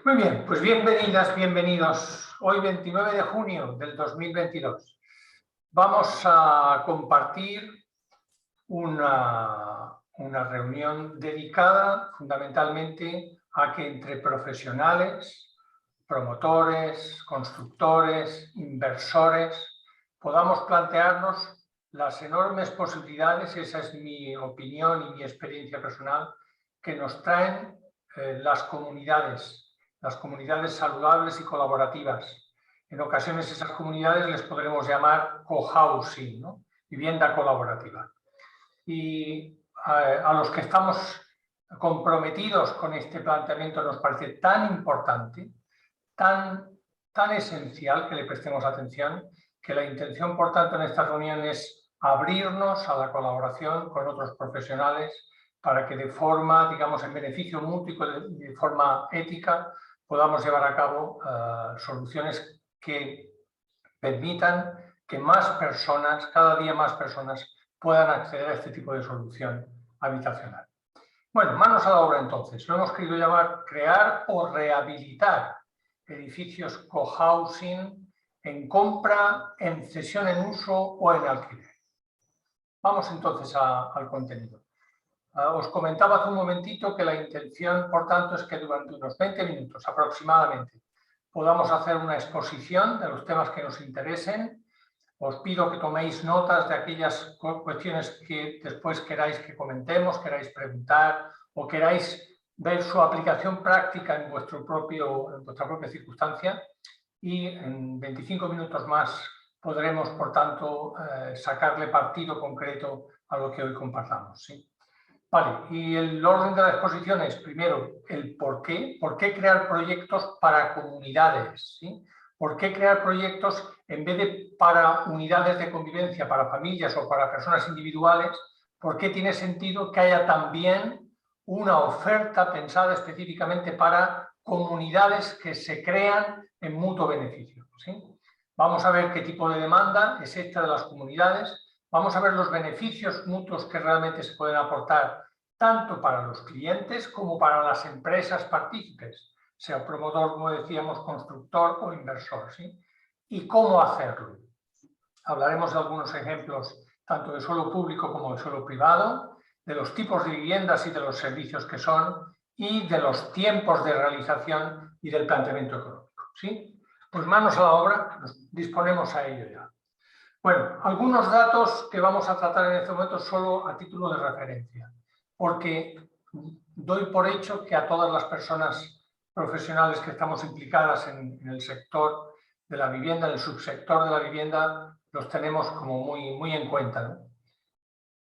Muy bien, pues bienvenidas, bienvenidos. Hoy 29 de junio del 2022 vamos a compartir una reunión dedicada fundamentalmente a que entre profesionales, promotores, constructores, inversores, podamos plantearnos las enormes posibilidades, esa es mi opinión y mi experiencia personal, que nos traen las comunidades saludables y colaborativas. En ocasiones esas comunidades les podremos llamar cohousing, ¿no? Vivienda colaborativa. Y a los que estamos comprometidos con este planteamiento nos parece tan importante, tan esencial que le prestemos atención, que la intención, por tanto, en esta reunión es abrirnos a la colaboración con otros profesionales para que de forma, digamos, en beneficio mutuo y de forma ética, podamos llevar a cabo soluciones que permitan que más personas, cada día más personas, puedan acceder a este tipo de solución habitacional. Bueno, manos a la obra entonces. Lo hemos querido llamar crear o rehabilitar edificios cohousing en compra, en cesión en uso o en alquiler. Vamos entonces al contenido. Os comentaba hace un momentito que la intención, por tanto, es que durante unos 20 minutos aproximadamente podamos hacer una exposición de los temas que nos interesen. Os pido que toméis notas de aquellas cuestiones que después queráis que comentemos, queráis preguntar o queráis ver su aplicación práctica en vuestra propia circunstancia, y en 25 minutos más podremos, por tanto, sacarle partido concreto a lo que hoy compartamos, ¿sí? Vale, y el orden de la exposición es, primero, el por qué crear proyectos para comunidades, ¿sí? ¿Por qué crear proyectos en vez de para unidades de convivencia, para familias o para personas individuales? ¿Por qué tiene sentido que haya también una oferta pensada específicamente para comunidades que se crean en mutuo beneficio, ¿sí? Vamos a ver qué tipo de demanda es esta de las comunidades. Vamos a ver los beneficios mutuos que realmente se pueden aportar tanto para los clientes como para las empresas partícipes, sea promotor, como decíamos, constructor o inversor, ¿sí? Y cómo hacerlo. Hablaremos de algunos ejemplos tanto de suelo público como de suelo privado, de los tipos de viviendas y de los servicios que son, y de los tiempos de realización y del planteamiento económico, ¿sí? Pues manos a la obra, nos disponemos a ello ya. Bueno, algunos datos que vamos a tratar en este momento solo a título de referencia, porque doy por hecho que a todas las personas profesionales que estamos implicadas en el sector de la vivienda, en el subsector de la vivienda, los tenemos como muy en cuenta, ¿no?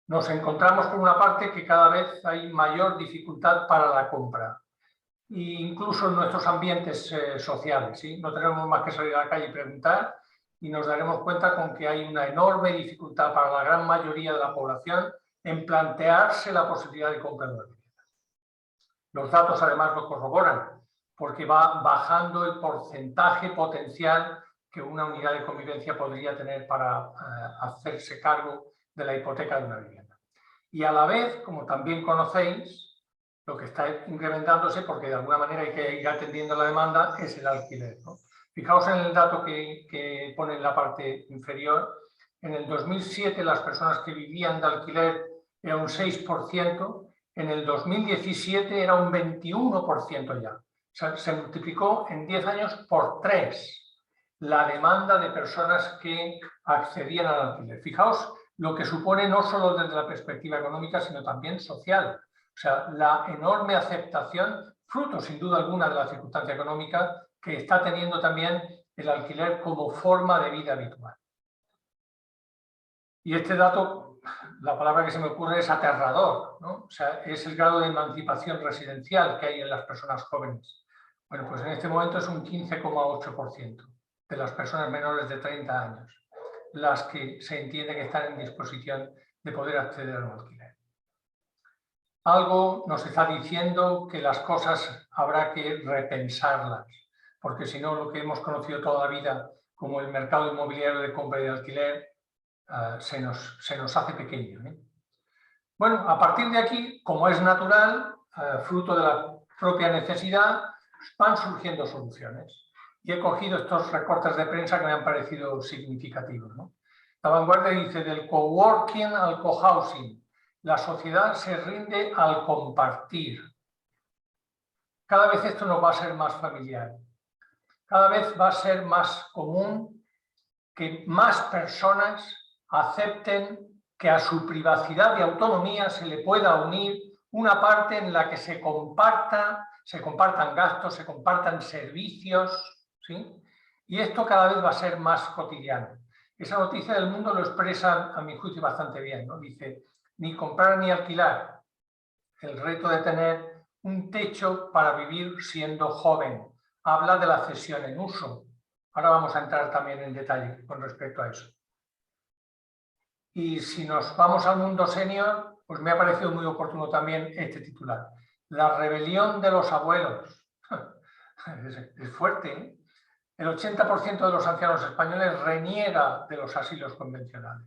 Nos encontramos por una parte que cada vez hay mayor dificultad para la compra, e incluso en nuestros ambientes sociales, ¿sí? No tenemos más que salir a la calle y preguntar, y nos daremos cuenta con que hay una enorme dificultad para la gran mayoría de la población en plantearse la posibilidad de compra de una vivienda. Los datos además lo corroboran, porque va bajando el porcentaje potencial que una unidad de convivencia podría tener para hacerse cargo de la hipoteca de una vivienda. Y a la vez, como también conocéis, lo que está incrementándose, porque de alguna manera hay que ir atendiendo la demanda, es el alquiler, ¿no? Fijaos en el dato que pone en la parte inferior. En el 2007 las personas que vivían de alquiler era un 6%, en el 2017 era un 21% ya. O sea, se multiplicó en 10 años por 3 la demanda de personas que accedían al alquiler. Fijaos lo que supone no solo desde la perspectiva económica, sino también social. O sea, la enorme aceptación, fruto sin duda alguna de la circunstancia económica, que está teniendo también el alquiler como forma de vida habitual. Y este dato, la palabra que se me ocurre es aterrador, ¿no? O sea, es el grado de emancipación residencial que hay en las personas jóvenes. Bueno, pues en este momento es un 15,8% de las personas menores de 30 años las que se entiende que están en disposición de poder acceder a un alquiler. Algo nos está diciendo que las cosas habrá que repensarlas, porque si no, lo que hemos conocido toda la vida como el mercado inmobiliario de compra y de alquiler se nos hace pequeño, ¿eh? Bueno, a partir de aquí, como es natural, fruto de la propia necesidad, van surgiendo soluciones. Y he cogido estos recortes de prensa que me han parecido significativos, ¿no? La Vanguardia dice: del coworking al cohousing, la sociedad se rinde al compartir. Cada vez esto nos va a ser más familiar. Cada vez va a ser más común que más personas acepten que a su privacidad y autonomía se le pueda unir una parte en la que se compartan gastos, se compartan servicios, ¿sí? Y esto cada vez va a ser más cotidiano. Esa noticia del Mundo lo expresa, a mi juicio, bastante bien, ¿no? Dice: ni comprar ni alquilar, el reto de tener un techo para vivir siendo joven. Habla de la cesión en uso. Ahora vamos a entrar también en detalle con respecto a eso. Y si nos vamos al mundo senior, pues me ha parecido muy oportuno también este titular: la rebelión de los abuelos. Es fuerte, ¿eh? El 80% de los ancianos españoles reniega de los asilos convencionales.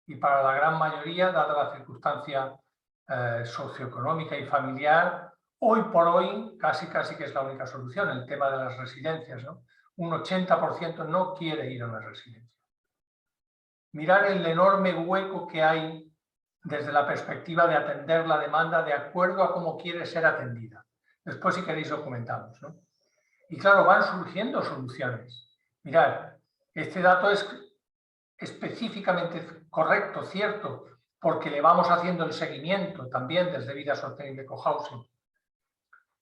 Y para la gran mayoría, dada la circunstancia socioeconómica y familiar, hoy por hoy casi que es la única solución, el tema de las residencias, ¿no? Un 80% no quiere ir a una residencia. Mirar el enorme hueco que hay desde la perspectiva de atender la demanda de acuerdo a cómo quiere ser atendida. Después, si queréis, lo comentamos, ¿no? Y claro, van surgiendo soluciones. Mirad, este dato es específicamente correcto, cierto, porque le vamos haciendo el seguimiento también desde Vida Sostenible Cohousing.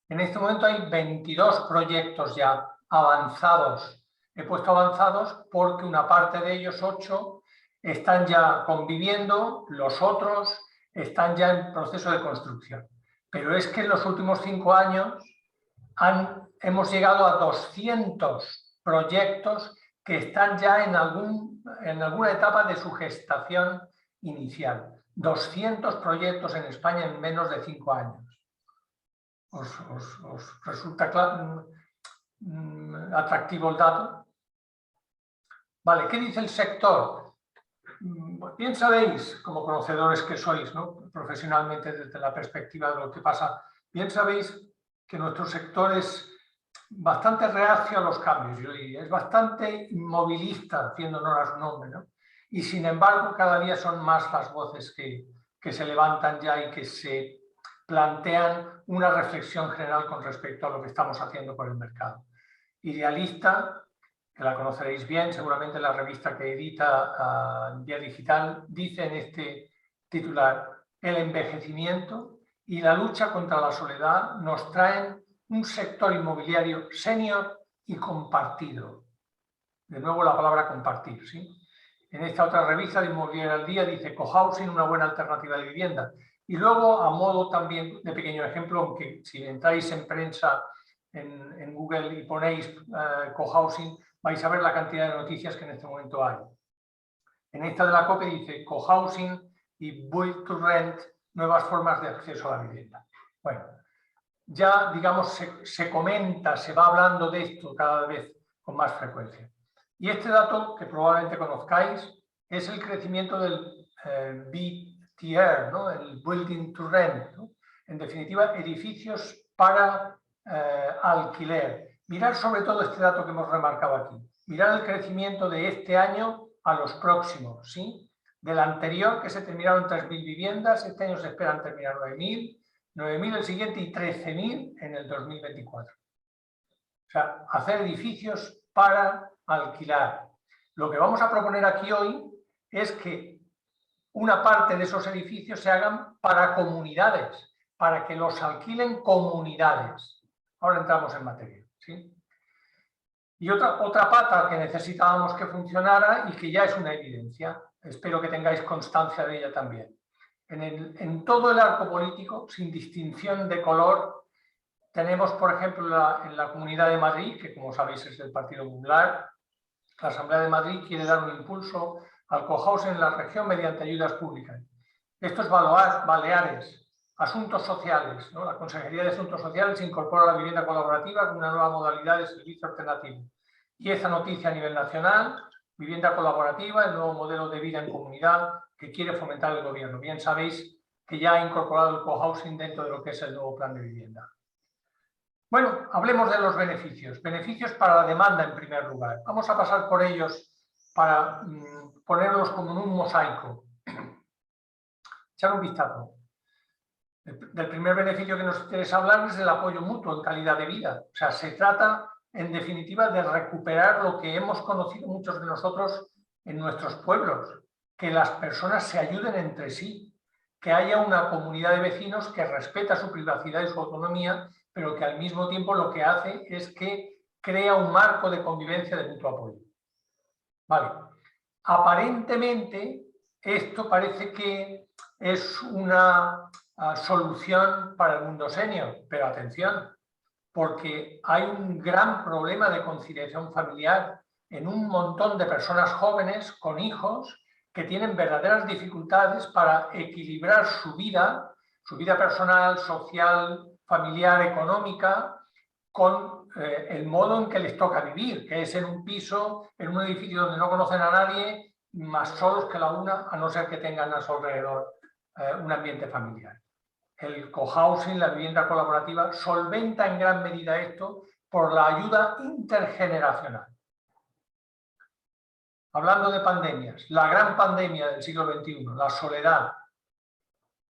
En este momento hay 22 proyectos ya avanzados. He puesto avanzados porque una parte de ellos, 8, están ya conviviendo, los otros están ya en proceso de construcción. Pero es que en los últimos 5 años hemos llegado a 200 proyectos que están ya en alguna etapa de su gestación inicial. 200 proyectos en España en menos de 5 años. ¿Os resulta atractivo el dato? Vale, ¿qué dice el sector? Bien sabéis, como conocedores que sois, ¿no? Profesionalmente desde la perspectiva de lo que pasa, bien sabéis que nuestro sector es bastante reacio a los cambios, yo diría, es bastante inmovilista, haciendo honor a su nombre, ¿no? Y sin embargo, cada día son más las voces que se levantan ya y que se plantean una reflexión general con respecto a lo que estamos haciendo por el mercado. Idealista, que la conoceréis bien, seguramente la revista que edita Vía Digital, dice en este titular: el envejecimiento y la lucha contra la soledad nos traen un sector inmobiliario senior y compartido. De nuevo la palabra compartir, ¿sí? En esta otra revista de Inmobiliaria al Día dice: cohousing, una buena alternativa de vivienda. Y luego, a modo también de pequeño ejemplo, aunque si entráis en prensa en Google y ponéis cohousing, vais a ver la cantidad de noticias que en este momento hay. En esta de la COPE dice: cohousing y build to rent, nuevas formas de acceso a la vivienda. Bueno, ya, digamos, se comenta, se va hablando de esto cada vez con más frecuencia. Y este dato, que probablemente conozcáis, es el crecimiento del BTR, ¿no? El Building to Rent, ¿no? En definitiva, edificios para alquiler. Mirad sobre todo este dato que hemos remarcado aquí. Mirad el crecimiento de este año a los próximos, ¿sí? Del anterior, que se terminaron 3.000 viviendas, este año se esperan terminar 9.000 el siguiente y 13.000 en el 2024. O sea, hacer edificios para alquilar. Lo que vamos a proponer aquí hoy es que una parte de esos edificios se hagan para comunidades, para que los alquilen comunidades. Ahora entramos en materia, ¿sí? Y otra pata que necesitábamos que funcionara y que ya es una evidencia, espero que tengáis constancia de ella también. En todo el arco político, sin distinción de color, tenemos, por ejemplo, en la Comunidad de Madrid, que como sabéis es del Partido Popular, la Asamblea de Madrid quiere dar un impulso al cohousing en la región mediante ayudas públicas. Esto es Baleares, asuntos sociales, ¿no? La Consejería de Asuntos Sociales incorpora la vivienda colaborativa como una nueva modalidad de servicio alternativo. Y esa noticia a nivel nacional: vivienda colaborativa, el nuevo modelo de vida en comunidad que quiere fomentar el gobierno. Bien sabéis que ya ha incorporado el cohousing dentro de lo que es el nuevo plan de vivienda. Bueno, hablemos de los beneficios. Beneficios para la demanda en primer lugar. Vamos a pasar por ellos para ponerlos como en un mosaico. Echar un vistazo. Del primer beneficio que nos interesa hablar es del apoyo mutuo en calidad de vida. O sea, se trata, en definitiva, de recuperar lo que hemos conocido muchos de nosotros en nuestros pueblos, que las personas se ayuden entre sí, que haya una comunidad de vecinos que respeta su privacidad y su autonomía, pero que al mismo tiempo lo que hace es que crea un marco de convivencia de mutuo apoyo. Vale. Aparentemente, esto parece que es una solución para el mundo senior, pero atención, porque hay un gran problema de conciliación familiar en un montón de personas jóvenes con hijos que tienen verdaderas dificultades para equilibrar su vida personal, social, familiar, económica, con el modo en que les toca vivir, que es en un piso, en un edificio donde no conocen a nadie, más solos que la una, a no ser que tengan a su alrededor un ambiente familiar. El cohousing, la vivienda colaborativa, solventa en gran medida esto por la ayuda intergeneracional. Hablando de pandemias, la gran pandemia del siglo XXI, la soledad.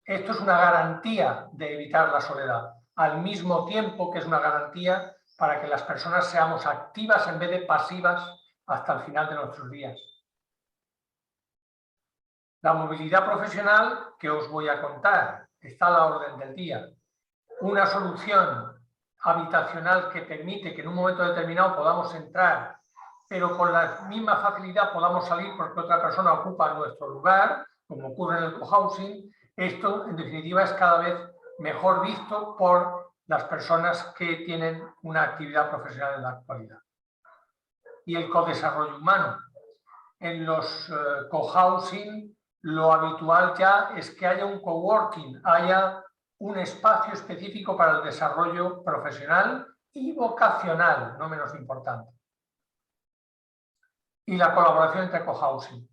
Esto es una garantía de evitar la soledad, al mismo tiempo que es una garantía para que las personas seamos activas en vez de pasivas hasta el final de nuestros días. La movilidad profesional, que os voy a contar, está a la orden del día. Una solución habitacional que permite que en un momento determinado podamos entrar, pero con la misma facilidad podamos salir porque otra persona ocupa nuestro lugar, como ocurre en el cohousing. Esto, en definitiva, es cada vez mejor visto por las personas que tienen una actividad profesional en la actualidad. Y el codesarrollo humano. En los cohousing, lo habitual ya es que haya un coworking, haya un espacio específico para el desarrollo profesional y vocacional, no menos importante. Y la colaboración entre cohousing.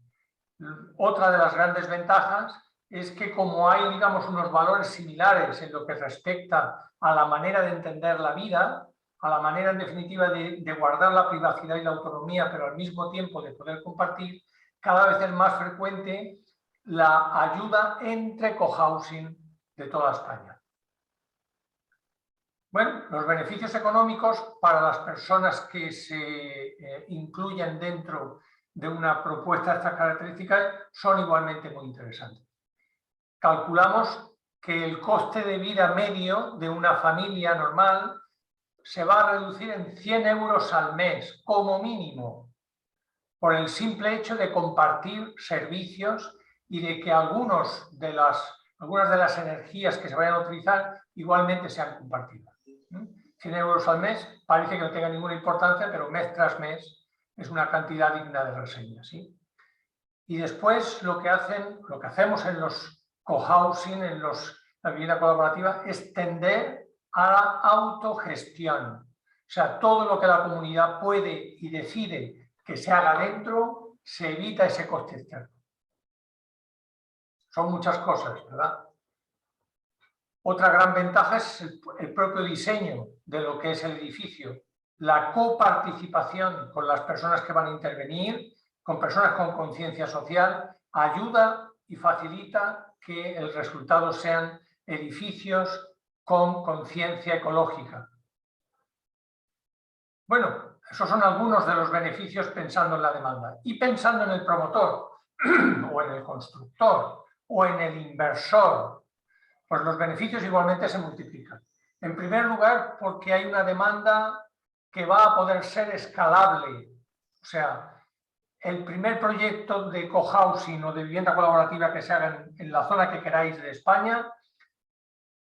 Otra de las grandes ventajas es que como hay, digamos, unos valores similares en lo que respecta a la manera de entender la vida, a la manera, en definitiva, de guardar la privacidad y la autonomía, pero al mismo tiempo de poder compartir, cada vez es más frecuente la ayuda entre cohousing de toda España. Bueno, los beneficios económicos para las personas que se incluyen dentro de una propuesta de estas características son igualmente muy interesantes. Calculamos que el coste de vida medio de una familia normal se va a reducir en 100 euros al mes, como mínimo, por el simple hecho de compartir servicios y de que algunas de las energías que se vayan a utilizar igualmente sean compartidas. 100 euros al mes parece que no tenga ninguna importancia, pero mes tras mes es una cantidad digna de reseña, ¿sí? Y después lo que hacemos en los cohousing, en la vivienda colaborativa, es tender a la autogestión. O sea, todo lo que la comunidad puede y decide que se haga dentro, se evita ese coste externo. Son muchas cosas, ¿verdad? Otra gran ventaja es el propio diseño de lo que es el edificio, la coparticipación con las personas que van a intervenir, con personas con conciencia social, ayuda y facilita que el resultado sean edificios con conciencia ecológica. Bueno, esos son algunos de los beneficios pensando en la demanda. Y pensando en el promotor, o en el constructor, o en el inversor, pues los beneficios igualmente se multiplican. En primer lugar, porque hay una demanda que va a poder ser escalable. O sea, el primer proyecto de cohousing o de vivienda colaborativa que se haga en la zona que queráis de España,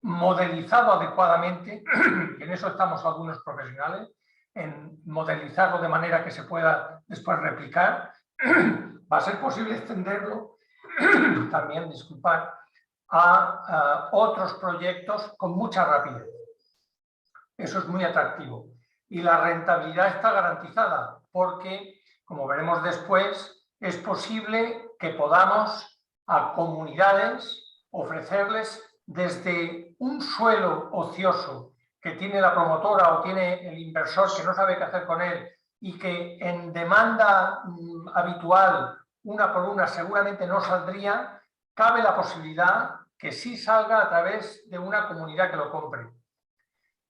modelizado adecuadamente, en eso estamos algunos profesionales, en modelizarlo de manera que se pueda después replicar, va a ser posible extenderlo también, disculpad, a otros proyectos con mucha rapidez. Eso es muy atractivo. Y la rentabilidad está garantizada porque, como veremos después, es posible que podamos a comunidades ofrecerles desde un suelo ocioso que tiene la promotora o tiene el inversor que no sabe qué hacer con él y que en demanda habitual, una por una, seguramente no saldría, cabe la posibilidad que sí salga a través de una comunidad que lo compre.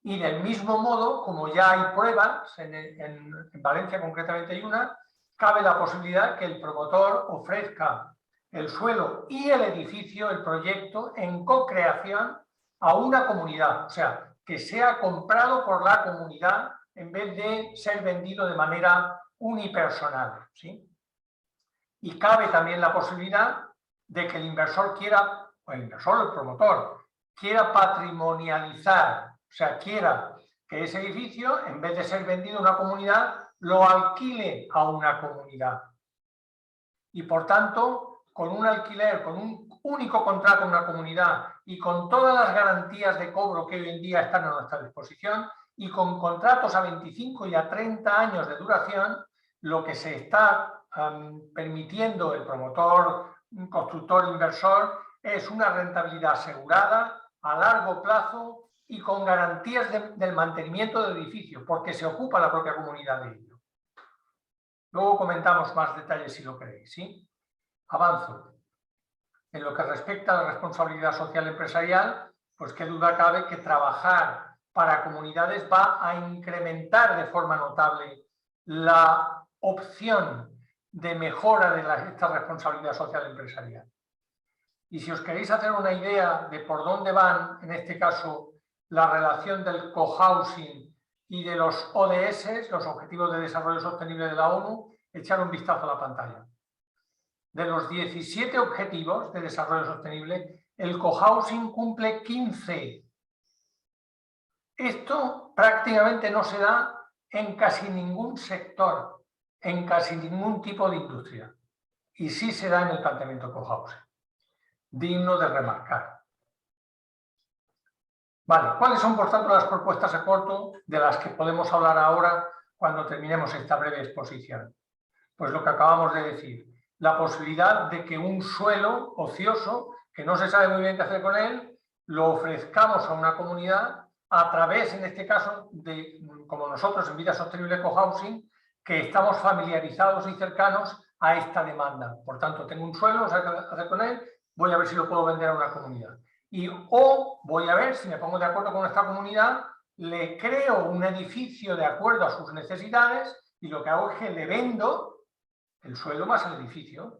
Y del mismo modo, como ya hay pruebas, en Valencia concretamente hay una, cabe la posibilidad que el promotor ofrezca el suelo y el edificio, el proyecto, en co-creación a una comunidad. O sea, que sea comprado por la comunidad en vez de ser vendido de manera unipersonal, ¿sí? Y cabe también la posibilidad de que el inversor quiera, o el inversor o el promotor, quiera patrimonializar, o sea, quiera que ese edificio, en vez de ser vendido a una comunidad, lo alquile a una comunidad. Y por tanto, con un alquiler, con un único contrato en una comunidad y con todas las garantías de cobro que hoy en día están a nuestra disposición y con contratos a 25 y a 30 años de duración, lo que se está permitiendo el promotor, constructor, inversor, es una rentabilidad asegurada a largo plazo y con garantías del mantenimiento del edificio, porque se ocupa la propia comunidad de ello. Luego comentamos más detalles si lo queréis, ¿sí? Avanzo. En lo que respecta a la responsabilidad social empresarial, pues qué duda cabe que trabajar para comunidades va a incrementar de forma notable la opción de mejora de esta responsabilidad social empresarial. Y si os queréis hacer una idea de por dónde van, en este caso, la relación del cohousing y de los ODS, los Objetivos de Desarrollo Sostenible de la ONU, echar un vistazo a la pantalla. De los 17 Objetivos de Desarrollo Sostenible, el cohousing cumple 15. Esto prácticamente no se da en casi ningún sector, en casi ningún tipo de industria. Y sí se da en el planteamiento cohousing. Digno de remarcar. Vale, ¿cuáles son, por tanto, las propuestas a corto de las que podemos hablar ahora cuando terminemos esta breve exposición? Pues lo que acabamos de decir, la posibilidad de que un suelo ocioso, que no se sabe muy bien qué hacer con él, lo ofrezcamos a una comunidad a través, en este caso, de, como nosotros en Vida Sostenible Cohousing, que estamos familiarizados y cercanos a esta demanda. Por tanto, tengo un suelo, no sé qué hacer con él, voy a ver si lo puedo vender a una comunidad. O voy a ver si me pongo de acuerdo con esta comunidad, le creo un edificio de acuerdo a sus necesidades y lo que hago es que le vendo el suelo más el edificio.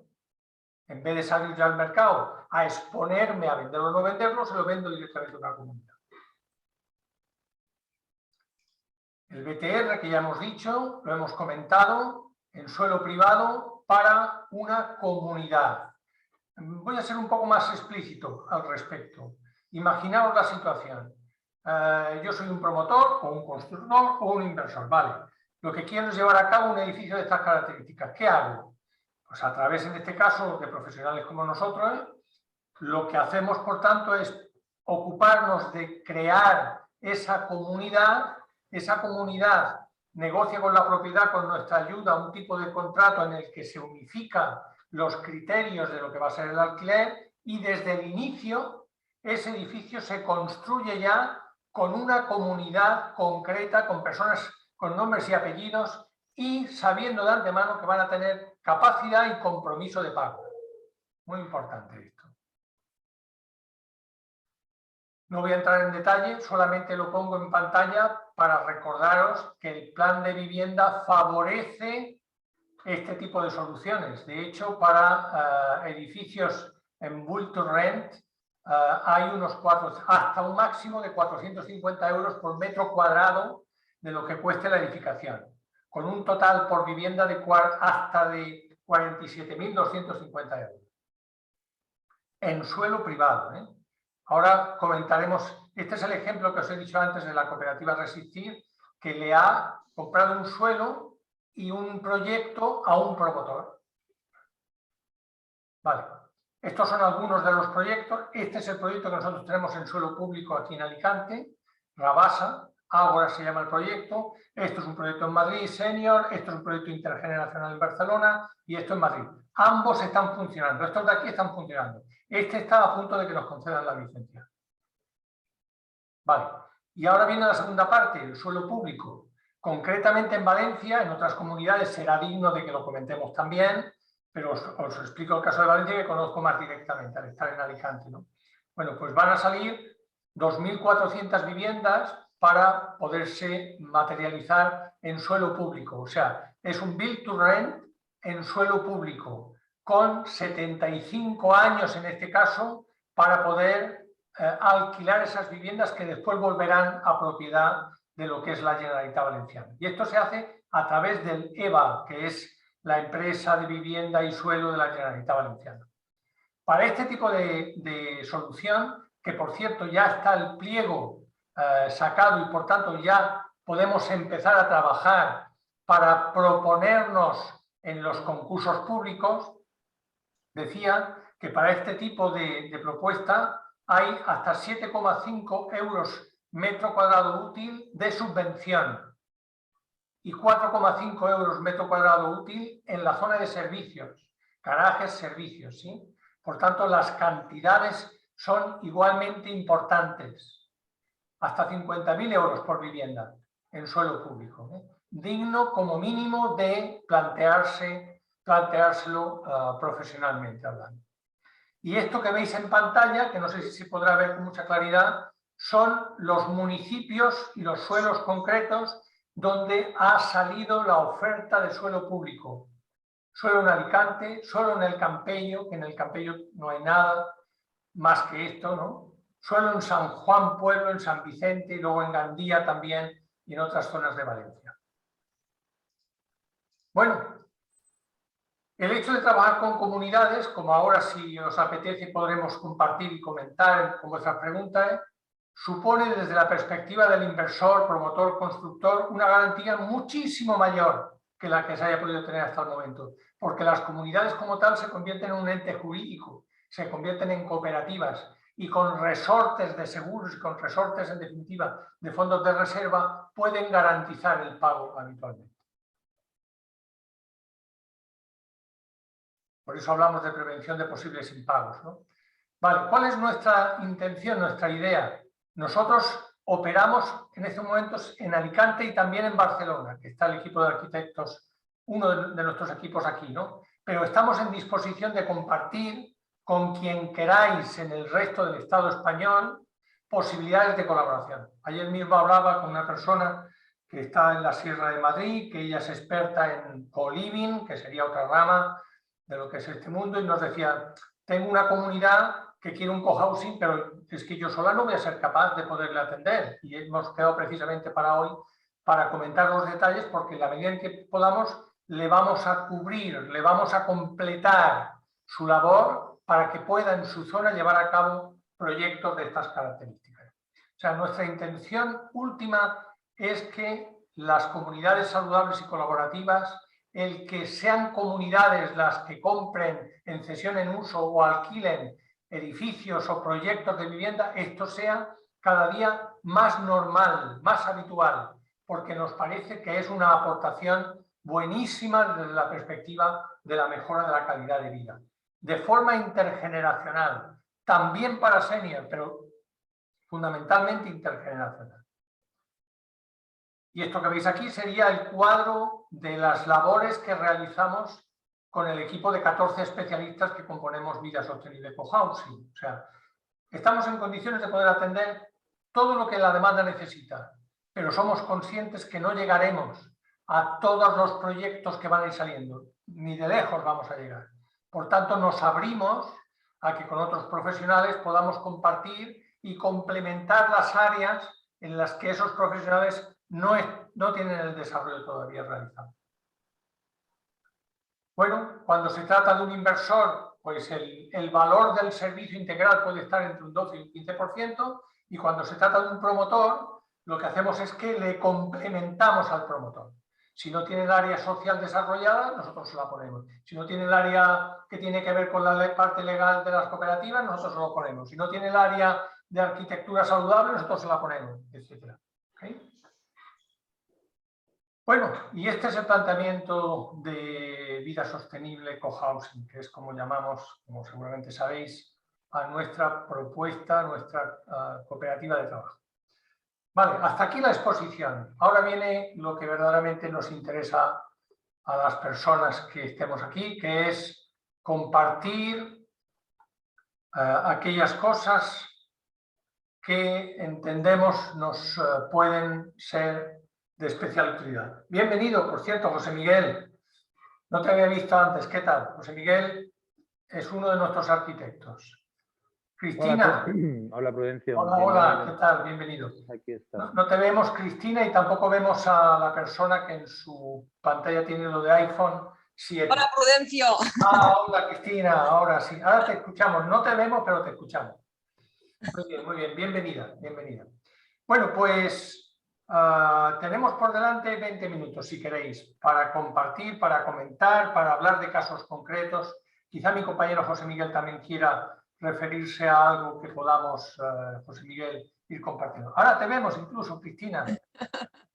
En vez de salir ya al mercado a exponerme a venderlo o no venderlo, se lo vendo directamente a una comunidad. El BTR, que ya hemos dicho, lo hemos comentado, en suelo privado para una comunidad. Voy a ser un poco más explícito al respecto. Imaginaos la situación. Yo soy un promotor o un constructor o un inversor. Vale. Lo que quiero es llevar a cabo un edificio de estas características. ¿Qué hago? Pues a través, en este caso, de profesionales como nosotros, lo que hacemos, por tanto, es ocuparnos de crear esa comunidad negocia con la propiedad con nuestra ayuda un tipo de contrato en el que se unifican los criterios de lo que va a ser el alquiler y desde el inicio ese edificio se construye ya con una comunidad concreta, con personas con nombres y apellidos y sabiendo de antemano que van a tener capacidad y compromiso de pago. Muy importante esto. No voy a entrar en detalle, solamente lo pongo en pantalla para recordaros que el plan de vivienda favorece este tipo de soluciones. De hecho, para edificios en build to rent hay hasta un máximo de 450 euros por metro cuadrado de lo que cueste la edificación, con un total por vivienda hasta de 47.250 euros. En suelo privado, ¿eh? Ahora comentaremos, este es el ejemplo que os he dicho antes de la cooperativa Resistir, que le ha comprado un suelo y un proyecto a un promotor. Vale, estos son algunos de los proyectos. Este es el proyecto que nosotros tenemos en suelo público aquí en Alicante, Rabasa, Ágora se llama el proyecto. Esto es un proyecto en Madrid, Senior, esto es un proyecto intergeneracional en Barcelona y esto en Madrid. Ambos están funcionando, estos de aquí están funcionando. Este está a punto de que nos concedan la licencia. Vale, Y ahora viene la segunda parte, el suelo público. Concretamente en Valencia, en otras comunidades será digno de que lo comentemos también, pero os explico el caso de Valencia, que conozco más directamente al estar en Alicante, ¿no? Bueno, pues van a salir 2.400 viviendas para poderse materializar en suelo público. O sea, es un build to rent en suelo público, con 75 años en este caso, para poder alquilar esas viviendas que después volverán a propiedad de lo que es la Generalitat Valenciana. Y esto se hace a través del EVA, que es la empresa de vivienda y suelo de la Generalitat Valenciana. Para este tipo de solución, que por cierto ya está el pliego sacado y por tanto ya podemos empezar a trabajar para proponernos en los concursos públicos, decía que para este tipo de propuesta hay hasta 7,5 euros metro cuadrado útil de subvención y 4,5 euros metro cuadrado útil en la zona de servicios, garajes, servicios, ¿sí? Por tanto, las cantidades son igualmente importantes, hasta 50.000 euros por vivienda en suelo público, ¿eh? Digno como mínimo de planteárselo profesionalmente hablando. Y esto que veis en pantalla, que no sé si se podrá ver con mucha claridad, son los municipios y los suelos concretos donde ha salido la oferta de suelo público. Suelo en Alicante, suelo en el Campello, que en el Campello no hay nada más que esto, ¿no? Suelo en San Juan Pueblo, en San Vicente, y luego en Gandía también y en otras zonas de Valencia. Bueno, el hecho de trabajar con comunidades, como ahora si os apetece podremos compartir y comentar con vuestras preguntas, supone desde la perspectiva del inversor, promotor, constructor, una garantía muchísimo mayor que la que se haya podido tener hasta el momento, porque las comunidades como tal se convierten en un ente jurídico, se convierten en cooperativas y con resortes de seguros y con resortes, en definitiva, de fondos de reserva, pueden garantizar el pago habitualmente. Por eso hablamos de prevención de posibles impagos, ¿no? Vale, ¿cuál es nuestra intención, nuestra idea? Nosotros operamos en estos momentos en Alicante y también en Barcelona, que está el equipo de arquitectos, uno de nuestros equipos aquí, ¿no? Pero estamos en disposición de compartir con quien queráis en el resto del Estado español posibilidades de colaboración. Ayer mismo hablaba con una persona que está en la Sierra de Madrid, que ella es experta en co-living, que sería otra rama de lo que es este mundo, y nos decía, tengo una comunidad que quiere un cohousing, pero es que yo sola no voy a ser capaz de poderle atender. Y hemos quedado precisamente para hoy para comentar los detalles, porque en la medida en que podamos le vamos a cubrir, le vamos a completar su labor para que pueda en su zona llevar a cabo proyectos de estas características. O sea, nuestra intención última es que las comunidades saludables y colaborativas, el que sean comunidades las que compren en cesión en uso o alquilen edificios o proyectos de vivienda, esto sea cada día más normal, más habitual, porque nos parece que es una aportación buenísima desde la perspectiva de la mejora de la calidad de vida. De forma intergeneracional, también para senior, pero fundamentalmente intergeneracional. Y esto que veis aquí sería el cuadro de las labores que realizamos con el equipo de 14 especialistas que componemos Vida Sostenible Cohousing. O sea, estamos en condiciones de poder atender todo lo que la demanda necesita, pero somos conscientes que no llegaremos a todos los proyectos que van a ir saliendo, ni de lejos vamos a llegar. Por tanto, nos abrimos a que con otros profesionales podamos compartir y complementar las áreas en las que esos profesionales no tienen el desarrollo todavía realizado. Bueno, cuando se trata de un inversor, pues el valor del servicio integral puede estar entre un 12 y un 15%, y cuando se trata de un promotor, lo que hacemos es que le complementamos al promotor. Si no tiene el área social desarrollada, nosotros se la ponemos. Si no tiene el área que tiene que ver con la parte legal de las cooperativas, nosotros se lo ponemos. Si no tiene el área de arquitectura saludable, nosotros se la ponemos, etc. ¿Okay? Bueno, y este es el planteamiento de vida sostenible cohousing, que es como llamamos, como seguramente sabéis, a nuestra propuesta, a nuestra cooperativa de trabajo. Vale, hasta aquí la exposición. Ahora viene lo que verdaderamente nos interesa a las personas que estemos aquí, que es compartir aquellas cosas que entendemos nos pueden ser de especial utilidad. Bienvenido, por cierto, José Miguel. No te había visto antes. ¿Qué tal? José Miguel es uno de nuestros arquitectos. Cristina. Hola, Prudencio. Hola, hola, ¿qué tal? Bienvenido. Aquí está. No te vemos, Cristina, y tampoco vemos a la persona que en su pantalla tiene lo de iPhone 7. Hola, Prudencio. Ah, hola, Cristina, ahora sí. Ahora te escuchamos. No te vemos, pero te escuchamos. Muy bien. Bienvenida, bienvenida. Bueno, pues tenemos por delante 20 minutos, si queréis, para compartir, para comentar, para hablar de casos concretos. Quizá mi compañero José Miguel también quiera referirse a algo que podamos, José Miguel, ir compartiendo. Ahora te vemos incluso, Cristina.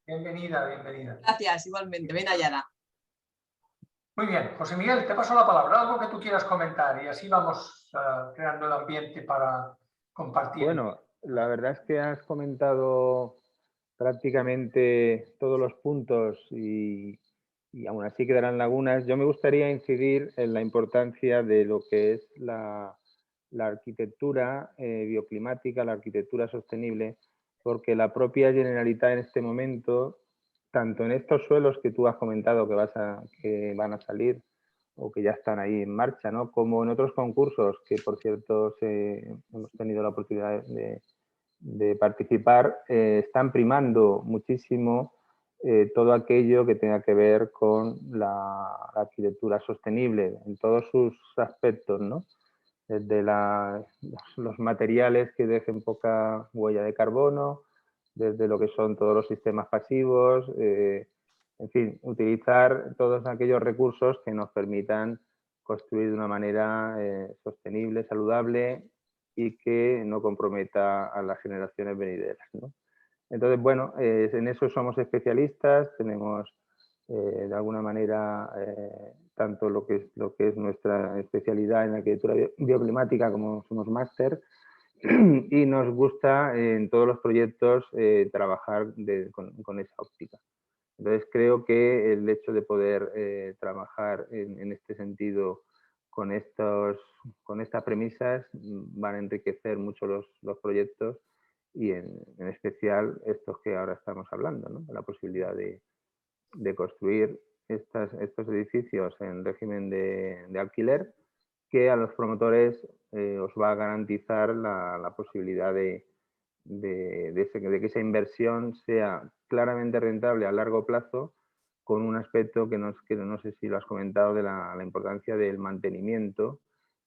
Bienvenida, bienvenida. Gracias, igualmente. Ven, Ayala. Muy bien, José Miguel, te paso la palabra. Algo que tú quieras comentar y así vamos creando el ambiente para compartir. Bueno, la verdad es que has comentado prácticamente todos los puntos y aún así quedarán lagunas. Yo me gustaría incidir en la importancia de lo que es la arquitectura bioclimática, la arquitectura sostenible, porque la propia Generalitat en este momento, tanto en estos suelos que tú has comentado que van a salir o que ya están ahí en marcha, ¿no? Como en otros concursos que, por cierto, hemos tenido la oportunidad de participar, están primando muchísimo todo aquello que tenga que ver con la arquitectura sostenible en todos sus aspectos, ¿no? Desde los materiales que dejen poca huella de carbono, desde lo que son todos los sistemas pasivos, en fin, utilizar todos aquellos recursos que nos permitan construir de una manera sostenible, saludable y que no comprometa a las generaciones venideras, ¿no? Entonces, bueno, en eso somos especialistas, tenemos de alguna manera tanto lo que es nuestra especialidad en arquitectura bioclimática como somos máster y nos gusta en todos los proyectos trabajar con esa óptica. Entonces creo que el hecho de poder trabajar en este sentido con estas premisas van a enriquecer mucho los proyectos y en especial estos que ahora estamos hablando, ¿no? La posibilidad de construir estos edificios en régimen de alquiler que a los promotores os va a garantizar la posibilidad de que esa inversión sea claramente rentable a largo plazo, con un aspecto que no sé si lo has comentado, de la importancia del mantenimiento,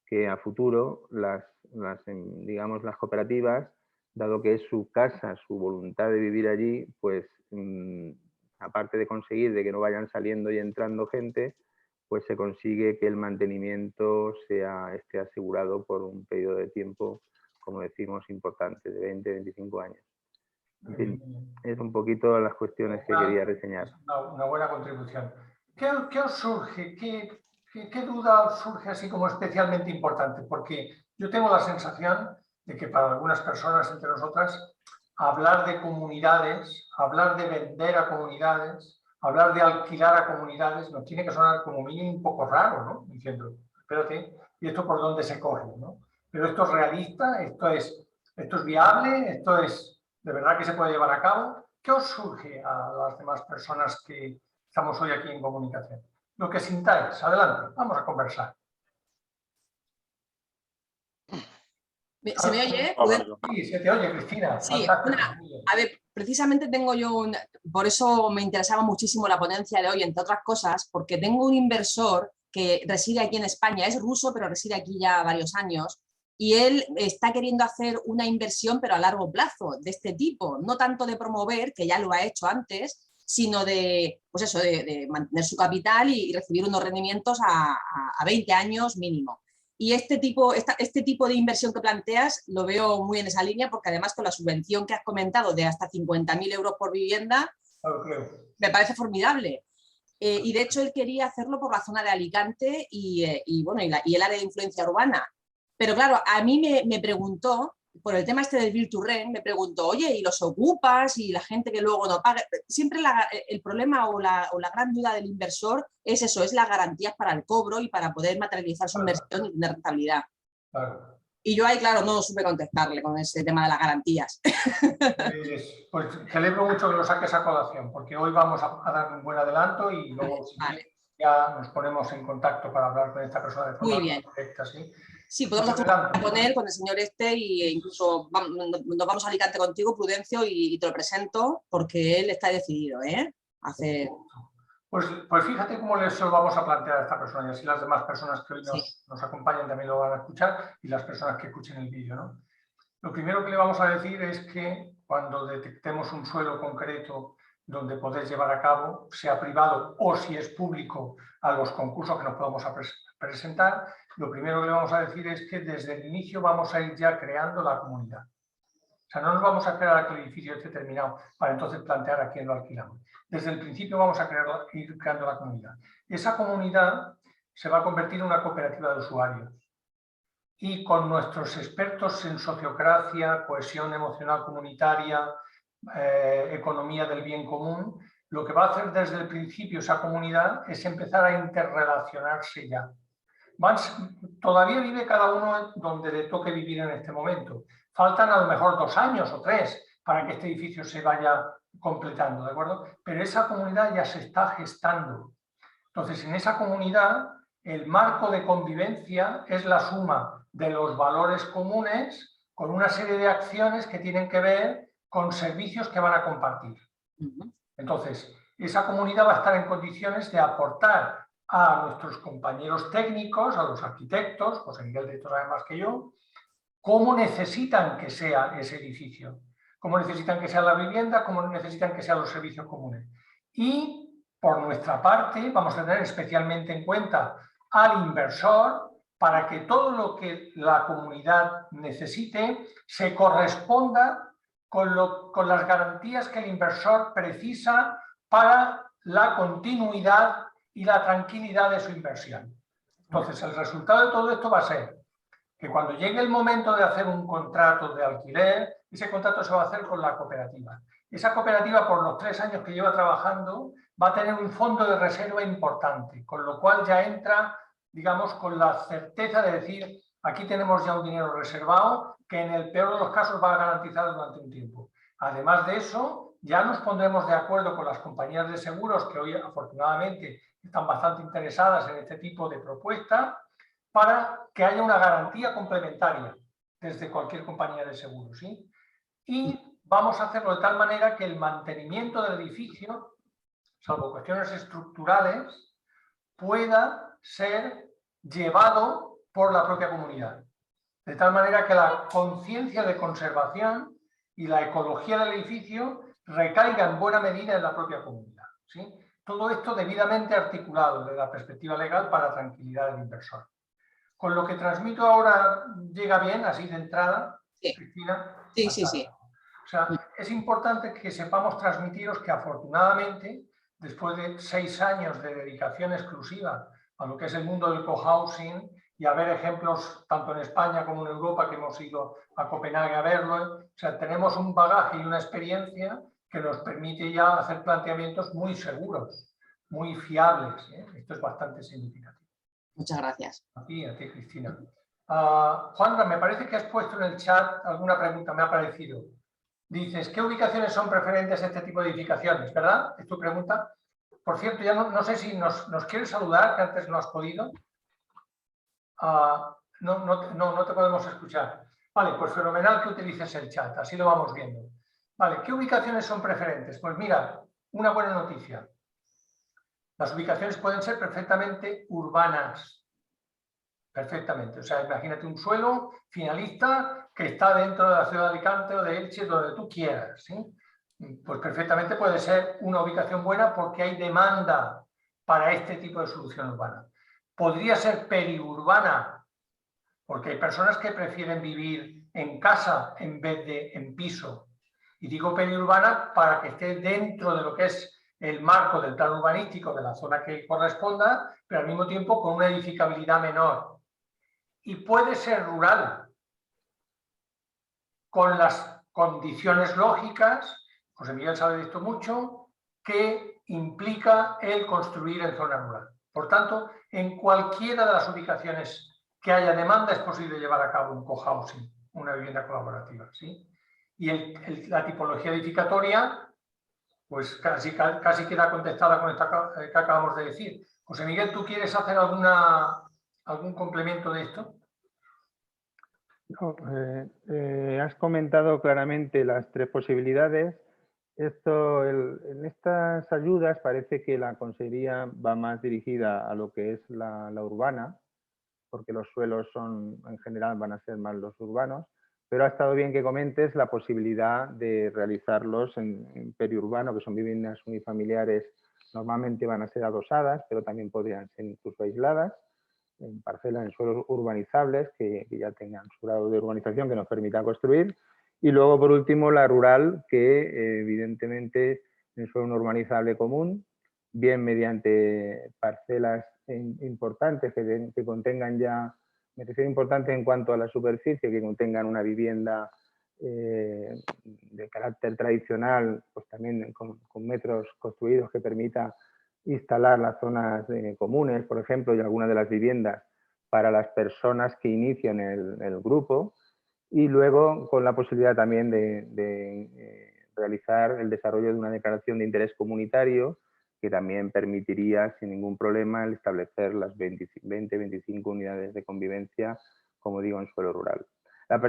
que a futuro digamos, las cooperativas, dado que es su casa, su voluntad de vivir allí, pues aparte de conseguir de que no vayan saliendo y entrando gente, pues se consigue que el mantenimiento esté asegurado por un periodo de tiempo, como decimos, importante, de 20-25 años. En fin, es un poquito las cuestiones que quería reseñar. Una buena contribución. ¿Qué os surge? ¿Qué duda os surge así como especialmente importante? Porque yo tengo la sensación de que para algunas personas entre nosotras hablar de comunidades, hablar de vender a comunidades, hablar de alquilar a comunidades nos tiene que sonar como mínimo un poco raro, ¿no? Diciendo, espérate, ¿y esto por dónde se coge, ¿no? Pero esto es realista, esto es viable, esto es de verdad que se puede llevar a cabo. ¿Qué os surge a las demás personas que estamos hoy aquí en comunicación? Lo que sintáis, adelante, vamos a conversar. ¿Se me oye? Sí, se te oye, Cristina. Sí, a ver, precisamente tengo yo, por eso me interesaba muchísimo la ponencia de hoy, entre otras cosas, porque tengo un inversor que reside aquí en España, es ruso, pero reside aquí ya varios años, y él está queriendo hacer una inversión, pero a largo plazo, de este tipo, no tanto de promover, que ya lo ha hecho antes, sino de, pues eso, de mantener su capital y recibir unos rendimientos a 20 años mínimo. Y este tipo de inversión que planteas lo veo muy en esa línea, porque además con la subvención que has comentado de hasta 50.000 euros por vivienda, me parece formidable. Y de hecho él quería hacerlo por la zona de Alicante y el área de influencia urbana. Pero claro, a mí me preguntó por el tema este del Virturren, me pregunto, oye, ¿y los ocupas? ¿Y la gente que luego no paga? Siempre el problema o la gran duda del inversor es eso, es las garantías para el cobro y para poder materializar su inversión y tener rentabilidad. Claro. Y yo ahí, claro, no supe contestarle con ese tema de las garantías. Pues celebro mucho que lo saques a colación, porque hoy vamos a dar un buen adelanto y luego Vale. ya nos ponemos en contacto para hablar con esta persona de forma Muy bien. directa, ¿sí? Sí, podemos hacer con él, con el señor e incluso nos vamos a Alicante contigo, Prudencio, y te lo presento porque él está decidido, ¿eh? Pues fíjate cómo se lo vamos a plantear a esta persona y así las demás personas que hoy nos acompañan también lo van a escuchar y las personas que escuchen el vídeo, ¿no? Lo primero que le vamos a decir es que cuando detectemos un suelo concreto donde podés llevar a cabo, sea privado o si es público, a los concursos que nos podamos presentar, lo primero que le vamos a decir es que desde el inicio vamos a ir ya creando la comunidad. O sea, no nos vamos a esperar a que el edificio esté terminado para entonces plantear a quién lo alquilamos. Desde el principio vamos a ir creando la comunidad. Esa comunidad se va a convertir en una cooperativa de usuarios. Y con nuestros expertos en sociocracia, cohesión emocional comunitaria, economía del bien común, lo que va a hacer desde el principio esa comunidad es empezar a interrelacionarse ya. Todavía vive cada uno donde le toque vivir en este momento. Faltan a lo mejor 2 años o 3 para que este edificio se vaya completando, ¿de acuerdo? Pero esa comunidad ya se está gestando. Entonces, en esa comunidad, el marco de convivencia es la suma de los valores comunes con una serie de acciones que tienen que ver con servicios que van a compartir. Entonces, esa comunidad va a estar en condiciones de aportar a nuestros compañeros técnicos, a los arquitectos, José Miguel de esto sabe más que yo, cómo necesitan que sea ese edificio, cómo necesitan que sea la vivienda, cómo necesitan que sean los servicios comunes. Y por nuestra parte vamos a tener especialmente en cuenta al inversor para que todo lo que la comunidad necesite se corresponda con las garantías que el inversor precisa para la continuidad y la tranquilidad de su inversión. Entonces, el resultado de todo esto va a ser que cuando llegue el momento de hacer un contrato de alquiler, ese contrato se va a hacer con la cooperativa. Esa cooperativa, por los 3 años que lleva trabajando, va a tener un fondo de reserva importante, con lo cual ya entra, digamos, con la certeza de decir, aquí tenemos ya un dinero reservado que en el peor de los casos va a garantizar durante un tiempo. Además de eso, ya nos pondremos de acuerdo con las compañías de seguros que hoy afortunadamente están bastante interesadas en este tipo de propuesta para que haya una garantía complementaria desde cualquier compañía de seguros, ¿sí? Y vamos a hacerlo de tal manera que el mantenimiento del edificio, salvo cuestiones estructurales, pueda ser llevado por la propia comunidad. De tal manera que la conciencia de conservación y la ecología del edificio recaiga en buena medida en la propia comunidad, ¿sí? Todo esto debidamente articulado desde la perspectiva legal para la tranquilidad del inversor. Con lo que transmito ahora llega bien, así de entrada, sí. Cristina. Sí, sí, sí. O sea, es importante que sepamos transmitiros que afortunadamente, después de 6 años de dedicación exclusiva a lo que es el mundo del cohousing y a ver ejemplos tanto en España como en Europa, que hemos ido a Copenhague a verlo, o sea, tenemos un bagaje y una experiencia que nos permite ya hacer planteamientos muy seguros, muy fiables, ¿eh? Esto es bastante significativo. Muchas gracias. A ti, Cristina. Juanra, me parece que has puesto en el chat alguna pregunta, me ha parecido. Dices, ¿qué ubicaciones son preferentes a este tipo de edificaciones? ¿Verdad? ¿Es tu pregunta? Por cierto, ya no sé si nos quieres saludar, que antes no has podido. No te podemos escuchar. Vale, pues fenomenal que utilices el chat, así lo vamos viendo. Vale, ¿qué ubicaciones son preferentes? Pues mira, una buena noticia. Las ubicaciones pueden ser perfectamente urbanas. Perfectamente. O sea, imagínate un suelo finalista que está dentro de la ciudad de Alicante o de Elche, donde tú quieras, ¿sí? Pues perfectamente puede ser una ubicación buena porque hay demanda para este tipo de solución urbana. Podría ser periurbana, porque hay personas que prefieren vivir en casa en vez de en piso. Y digo periurbana para que esté dentro de lo que es el marco del plan urbanístico de la zona que corresponda, pero al mismo tiempo con una edificabilidad menor. Y puede ser rural. con las condiciones lógicas, José Miguel sabe de esto mucho, que implica el construir en zona rural. Por tanto, en cualquiera de las ubicaciones que haya demanda es posible llevar a cabo un cohousing, una vivienda colaborativa, ¿sí? Y la tipología edificatoria, pues casi queda contestada con esto que acabamos de decir. José Miguel, ¿tú quieres hacer algún complemento de esto? No, has comentado claramente las tres posibilidades. En estas ayudas parece que la consejería va más dirigida a lo que es la urbana, porque los suelos en general van a ser más los urbanos, pero ha estado bien que comentes la posibilidad de realizarlos en periurbano, que son viviendas unifamiliares, normalmente van a ser adosadas, pero también podrían ser incluso aisladas, en parcelas, en suelos urbanizables que ya tengan su grado de urbanización que nos permita construir. Y luego, por último, la rural, que evidentemente en suelo no urbanizable común, bien mediante parcelas importantes que contengan ya, me refiero importante en cuanto a la superficie, que contengan una vivienda de carácter tradicional, pues también con metros construidos que permita instalar las zonas comunes, por ejemplo, y algunas de las viviendas para las personas que inician el grupo, y luego con la posibilidad también de realizar el desarrollo de una declaración de interés comunitario que también permitiría sin ningún problema el establecer las 20-25 unidades de convivencia, como digo, en suelo rural. La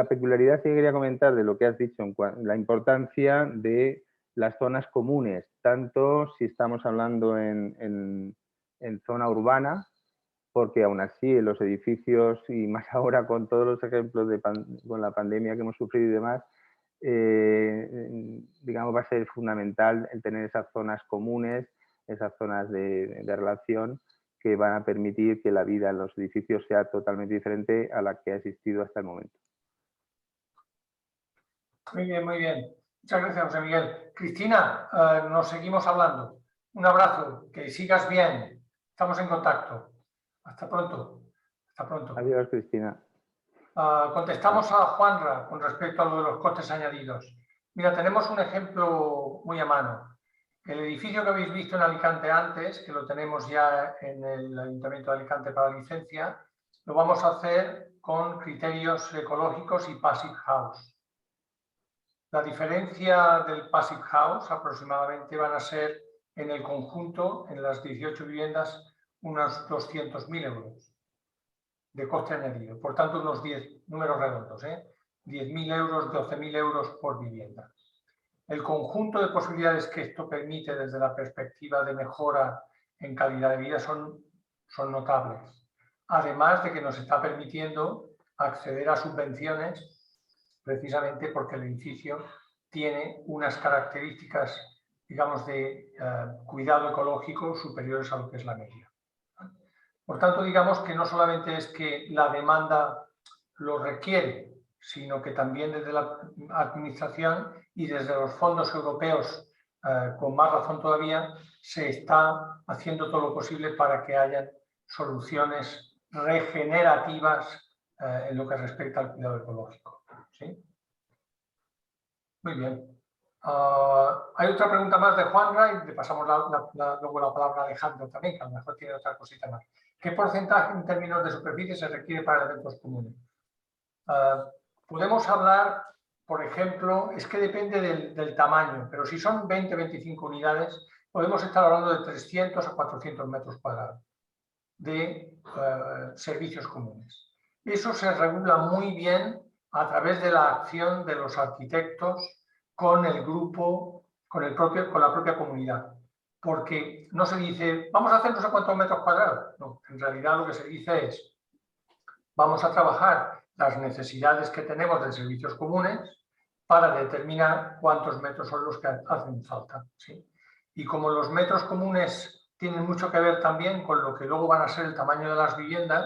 peculiaridad que quería comentar de lo que has dicho, la importancia de las zonas comunes, tanto si estamos hablando en zona urbana, porque aún así en los edificios, y más ahora con todos los ejemplos con la pandemia que hemos sufrido y demás, digamos, va a ser fundamental el tener esas zonas comunes, esas zonas de relación que van a permitir que la vida en los edificios sea totalmente diferente a la que ha existido hasta el momento. Muy bien, muy bien. Muchas gracias, José Miguel. Cristina, nos seguimos hablando. Un abrazo, que sigas bien. Estamos en contacto. Hasta pronto. Hasta pronto. Adiós, Cristina. Contestamos a Juanra con respecto a lo de los costes añadidos. Mira, tenemos un ejemplo muy a mano. El edificio que habéis visto en Alicante antes, que lo tenemos ya en el Ayuntamiento de Alicante para licencia, lo vamos a hacer con criterios ecológicos y Passive House. La diferencia del Passive House aproximadamente van a ser en el conjunto, en las 18 viviendas, unos 200.000 euros de coste añadido. Por tanto, unos 10 números redondos, 10.000 euros, 12.000 euros por vivienda. El conjunto de posibilidades que esto permite desde la perspectiva de mejora en calidad de vida son notables. Además de que nos está permitiendo acceder a subvenciones precisamente porque el edificio tiene unas características, digamos, de cuidado ecológico superiores a lo que es la media. Por tanto, digamos que no solamente es que la demanda lo requiere, sino que también desde la administración y desde los fondos europeos, con más razón todavía, se está haciendo todo lo posible para que haya soluciones regenerativas en lo que respecta al cuidado ecológico. ¿Sí? Muy bien. Hay otra pregunta más de Juanra y le pasamos luego la palabra a Alejandro también, que a lo mejor tiene otra cosita más. ¿Qué porcentaje en términos de superficie se requiere para eventos comunes? Podemos hablar, por ejemplo, es que depende del tamaño, pero si son 20-25 unidades, podemos estar hablando de 300 a 400 metros cuadrados de servicios comunes. Eso se regula muy bien a través de la acción de los arquitectos con el grupo, con la propia comunidad. Porque no se dice, vamos a hacer no sé cuántos metros cuadrados. No, en realidad lo que se dice es, vamos a trabajar las necesidades que tenemos de servicios comunes para determinar cuántos metros son los que hacen falta. ¿Sí? Y como los metros comunes tienen mucho que ver también con lo que luego van a ser el tamaño de las viviendas,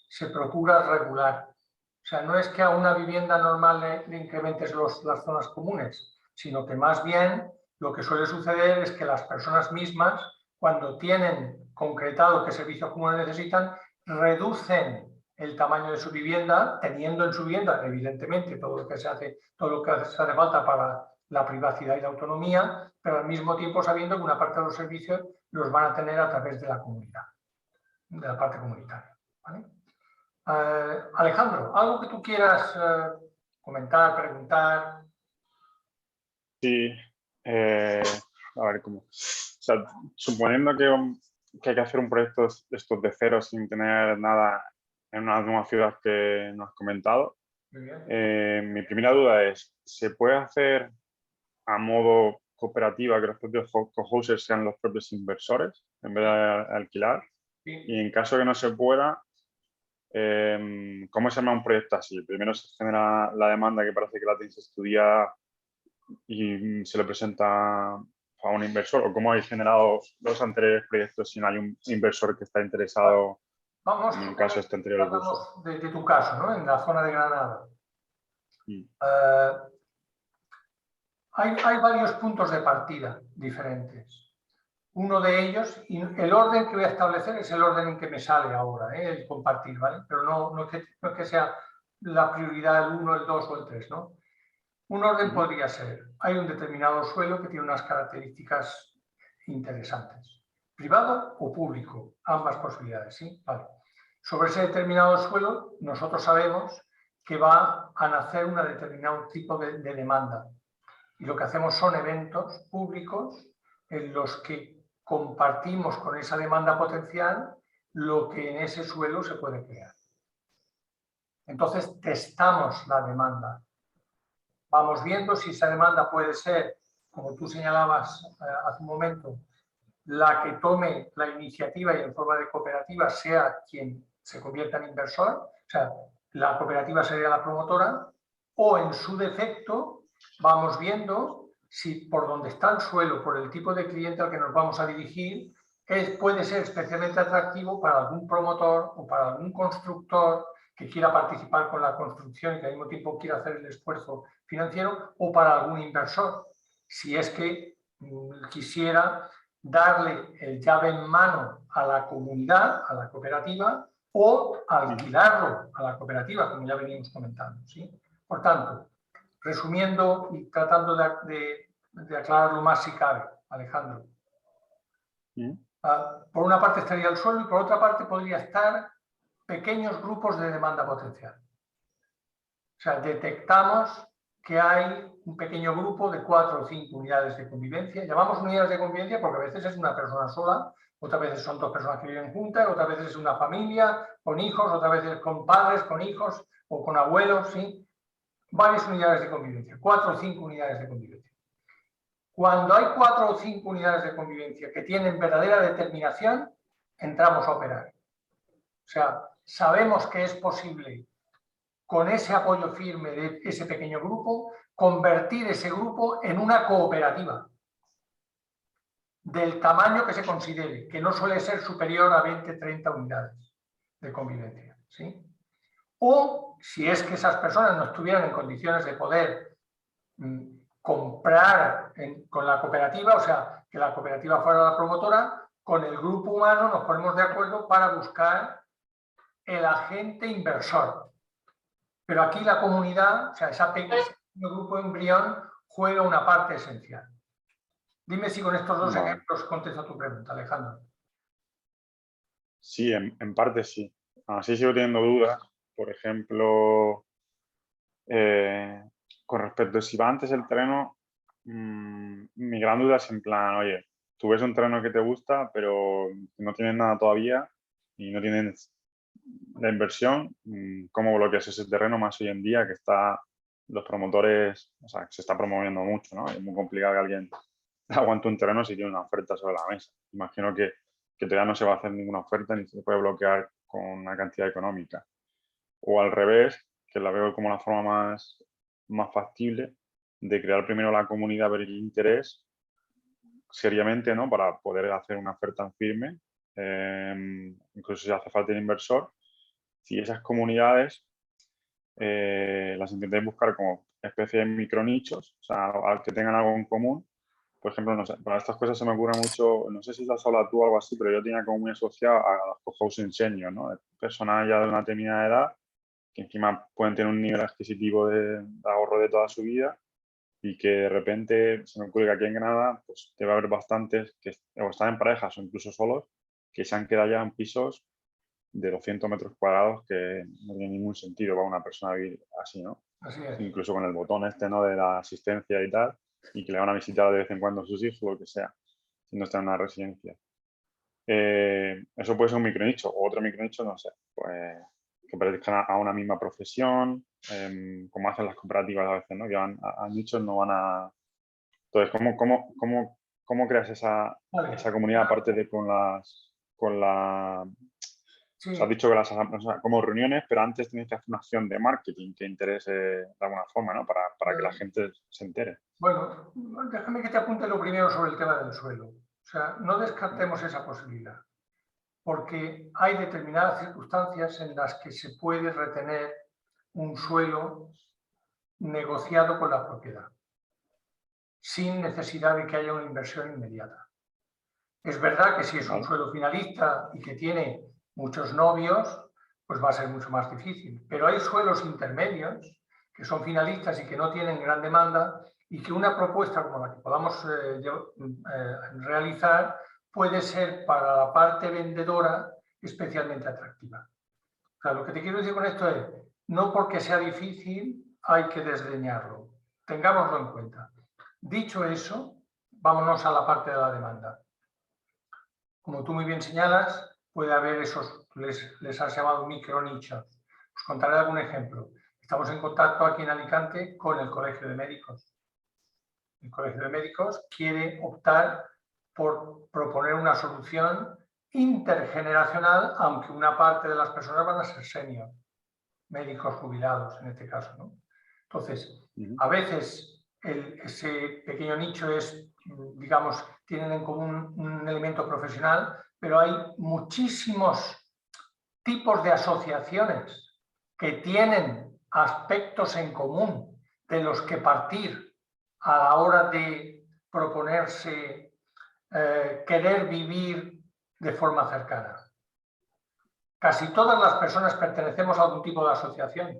se procura regular. O sea, no es que a una vivienda normal le incrementes las zonas comunes, sino que más bien lo que suele suceder es que las personas mismas, cuando tienen concretado qué servicios comunes necesitan, reducen el tamaño de su vivienda, teniendo en su vivienda, evidentemente, todo lo que se hace falta para la privacidad y la autonomía, pero al mismo tiempo sabiendo que una parte de los servicios los van a tener a través de la comunidad, de la parte comunitaria. ¿Vale? Alejandro, ¿algo que tú quieras comentar, preguntar? Sí, a ver cómo. O sea, suponiendo que hay que hacer un proyecto de estos de cero sin tener nada en una nueva ciudad que nos has comentado, Muy bien. mi primera duda es, ¿se puede hacer a modo cooperativa que los propios co-hosters sean los propios inversores en vez de alquilar? Sí. Y en caso que no se pueda, ¿cómo se llama un proyecto así? Primero se genera la demanda, que parece que la tenéis estudiada, y se le presenta a un inversor, o cómo habéis generado los anteriores proyectos si no hay un inversor que está interesado. Vamos, en el caso este anterior curso. de tu caso, ¿no? En la zona de Granada. Hay varios puntos de partida diferentes. Uno de ellos, y el orden que voy a establecer es el orden en que me sale ahora, el compartir, ¿vale? Pero no es que sea la prioridad el 1, el 2 o el 3, ¿no? Un orden podría ser, hay un determinado suelo que tiene unas características interesantes. Privado o público, ambas posibilidades, ¿sí? Vale. Sobre ese determinado suelo, nosotros sabemos que va a nacer un determinado tipo de demanda. Y lo que hacemos son eventos públicos en los que compartimos con esa demanda potencial lo que en ese suelo se puede crear. Entonces, testamos la demanda. Vamos viendo si esa demanda puede ser, como tú señalabas hace un momento, la que tome la iniciativa y en forma de cooperativa sea quien se convierta en inversor, o sea, la cooperativa sería la promotora, o en su defecto vamos viendo si por donde está el suelo, por el tipo de cliente al que nos vamos a dirigir, puede ser especialmente atractivo para algún promotor o para algún constructor que quiera participar con la construcción y que al mismo tiempo quiera hacer el esfuerzo financiero, o para algún inversor, si es que quisiera darle el llave en mano a la comunidad, a la cooperativa, o alquilarlo a la cooperativa, como ya venimos comentando, ¿sí? Por tanto, resumiendo y tratando de aclarar lo más si cabe, Alejandro. Por una parte estaría el suelo y por otra parte podría estar pequeños grupos de demanda potencial. O sea, detectamos que hay un pequeño grupo de 4 o 5 unidades de convivencia. Llamamos unidades de convivencia porque a veces es una persona sola, otras veces son 2 personas que viven juntas, otras veces es una familia con hijos, otras veces con padres, con hijos o con abuelos, ¿sí? Varias unidades de convivencia, 4 o 5 unidades de convivencia. Cuando hay 4 o 5 unidades de convivencia que tienen verdadera determinación, entramos a operar. O sea, sabemos que es posible, con ese apoyo firme de ese pequeño grupo, convertir ese grupo en una cooperativa del tamaño que se considere, que no suele ser superior a 20-30 unidades de convivencia, ¿sí? O si es que esas personas no estuvieran en condiciones de poder comprar con la cooperativa, o sea, que la cooperativa fuera la promotora, con el grupo humano nos ponemos de acuerdo para buscar el agente inversor. Pero aquí la comunidad, o sea, ese pequeño grupo embrión juega una parte esencial. Dime si con estos dos ejemplos contesto tu pregunta, Alejandro. Sí, en parte sí. Así sigo teniendo dudas. Por ejemplo, con respecto a si va antes el terreno, mi gran duda es en plan, oye, tú ves un terreno que te gusta, pero no tienes nada todavía y no tienes la inversión, ¿cómo bloqueas ese terreno más hoy en día que los promotores, o sea, que se está promoviendo mucho, ¿no? Es muy complicado que alguien aguante un terreno si tiene una oferta sobre la mesa. Imagino que todavía no se va a hacer ninguna oferta ni se puede bloquear con una cantidad económica. O al revés, que la veo como la forma más factible de crear primero la comunidad, ver el interés seriamente, ¿no? Para poder hacer una oferta firme, incluso si hace falta el inversor. Si esas comunidades las intentéis buscar como especie de micronichos, o sea, que tengan algo en común, por ejemplo, no sé, para estas cosas se me ocurre mucho, no sé si lo has hablado tú o algo así, pero yo tenía como muy asociado a los cohousing seniors, ¿no? Personas ya de una determinada edad que encima pueden tener un nivel adquisitivo de ahorro de toda su vida y que de repente se me ocurre que aquí en Granada pues debe haber bastantes que o están en parejas o incluso solos que se han quedado ya en pisos de 200 metros cuadrados que no tiene ningún sentido para una persona vivir así, ¿no? Así es. Incluso con el botón este, ¿no? De la asistencia y tal, y que le van a visitar de vez en cuando a sus hijos, lo que sea, si no está en una residencia. Eso puede ser un micronicho, o otro micronicho, no sé, pues que pertenezcan a una misma profesión, como hacen las cooperativas a veces, ¿no? Que van a nichos, no van a... Entonces, ¿cómo creas esa Vale. comunidad aparte de con la... Sí. O sea, has dicho que las como reuniones, pero antes tienes que hacer una acción de marketing que interese de alguna forma, ¿no? Para que la gente se entere. Bueno, déjame que te apunte lo primero sobre el tema del suelo. O sea, no descartemos esa posibilidad, porque hay determinadas circunstancias en las que se puede retener un suelo negociado con la propiedad, sin necesidad de que haya una inversión inmediata. Es verdad que si es un suelo finalista y que tiene muchos novios, pues va a ser mucho más difícil. Pero hay suelos intermedios que son finalistas y que no tienen gran demanda y que una propuesta como la que podamos realizar puede ser para la parte vendedora especialmente atractiva. O sea, lo que te quiero decir con esto es, no porque sea difícil hay que desdeñarlo. Tengámoslo en cuenta. Dicho eso, vámonos a la parte de la demanda. Como tú muy bien señalas, puede haber esos, les has llamado micronichos. Os contaré algún ejemplo. Estamos en contacto aquí en Alicante con el Colegio de Médicos. El Colegio de Médicos quiere optar por proponer una solución intergeneracional, aunque una parte de las personas van a ser senior, médicos jubilados en este caso, ¿no? Entonces, a veces ese pequeño nicho es, digamos, tienen en común un elemento profesional, pero hay muchísimos tipos de asociaciones que tienen aspectos en común de los que partir a la hora de proponerse querer vivir de forma cercana. Casi todas las personas pertenecemos a algún tipo de asociación.